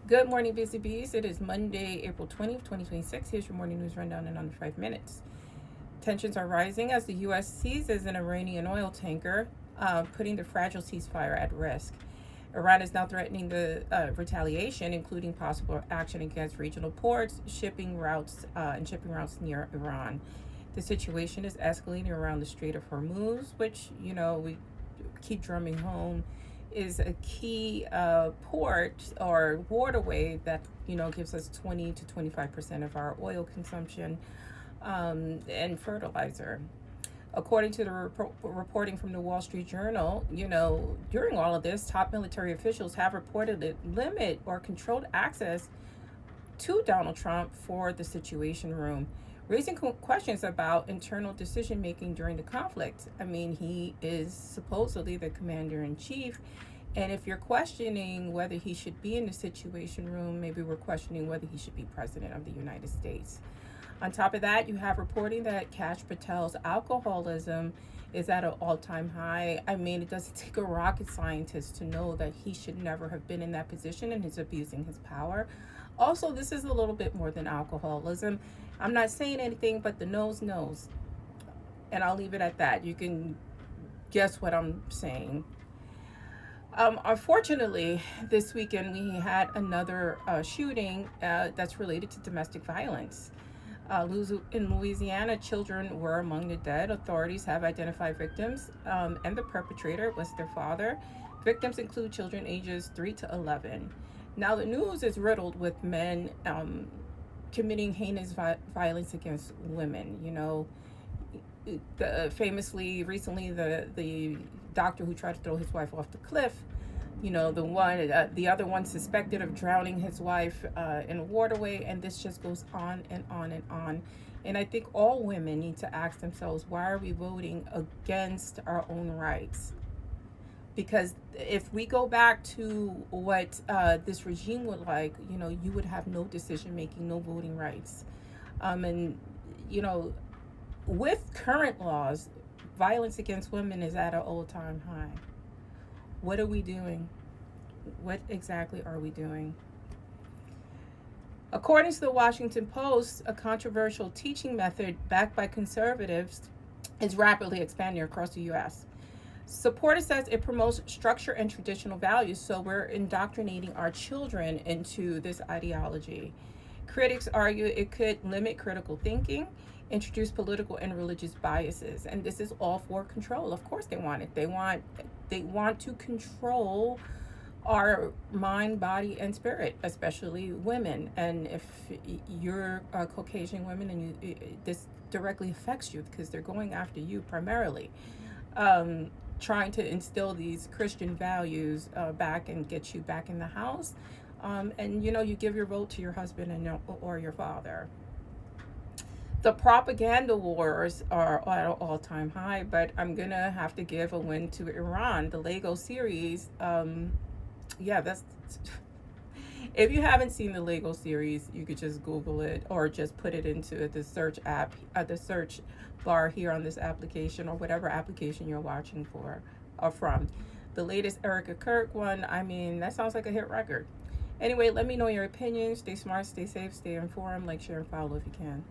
Good morning, Busy Bees. It is Monday, April 20th, 2026. Here's your morning news rundown in under 5 minutes. Tensions are rising as the U.S. seizes an Iranian oil tanker, putting the fragile ceasefire at risk. Iran is now threatening the retaliation, including possible action against regional ports, shipping routes near Iran. The situation is escalating around the Strait of Hormuz, which, we keep drumming home is a key port or waterway that gives us 20 to 25% of our oil consumption and fertilizer. According to the reporting from the Wall Street Journal, during all of this, top military officials have reportedly limit or controlled access to Donald Trump for the Situation Room, raising questions about internal decision making during the conflict. I mean, he is supposedly the commander in chief. And if you're questioning whether he should be in the Situation Room, maybe we're questioning whether he should be president of the United States. On top of that, you have reporting that Kash Patel's alcoholism is at an all-time high. I mean, it doesn't take a rocket scientist to know that he should never have been in that position and is abusing his power. Also, this is a little bit more than alcoholism. I'm not saying anything, but the nose knows. And I'll leave it at that. You can guess what I'm saying. Unfortunately, this weekend we had another shooting that's related to domestic violence. In Louisiana, children were among the dead. Authorities have identified victims, and the perpetrator was their father. Victims include children ages 3 to 11. Now, the news is riddled with men committing heinous violence against women. Famously, recently, the doctor who tried to throw his wife off the cliff, the other one suspected of drowning his wife in a waterway, and this just goes on and on and on. And I think all women need to ask themselves, why are we voting against our own rights? Because if we go back to what this regime would like, you would have no decision making, no voting rights. And, with current laws, violence against women is at an all-time high. What are we doing? What exactly are we doing? According to the Washington Post, a controversial teaching method backed by conservatives is rapidly expanding across the U.S. Supporter says it promotes structure and traditional values, so we're indoctrinating our children into this ideology. Critics argue it could limit critical thinking, introduce political and religious biases, and this is all for control. Of course they want it. They want to control our mind, body, and spirit, especially women. And if you're a Caucasian woman and this directly affects you because they're going after you primarily, trying to instill these Christian values back and get you back in the house. And you give your vote to your husband or your father. The propaganda wars are at an all-time high, but I'm gonna have to give a win to Iran. The Lego series, that's. If you haven't seen the Lego series, you could just Google it or just put it into the search app, the search bar here on this application or whatever application you're watching for or from. The latest Erica Kirk one, I mean, that sounds like a hit record. Anyway, let me know your opinions. Stay smart, stay safe, stay informed. Like, share, and follow if you can.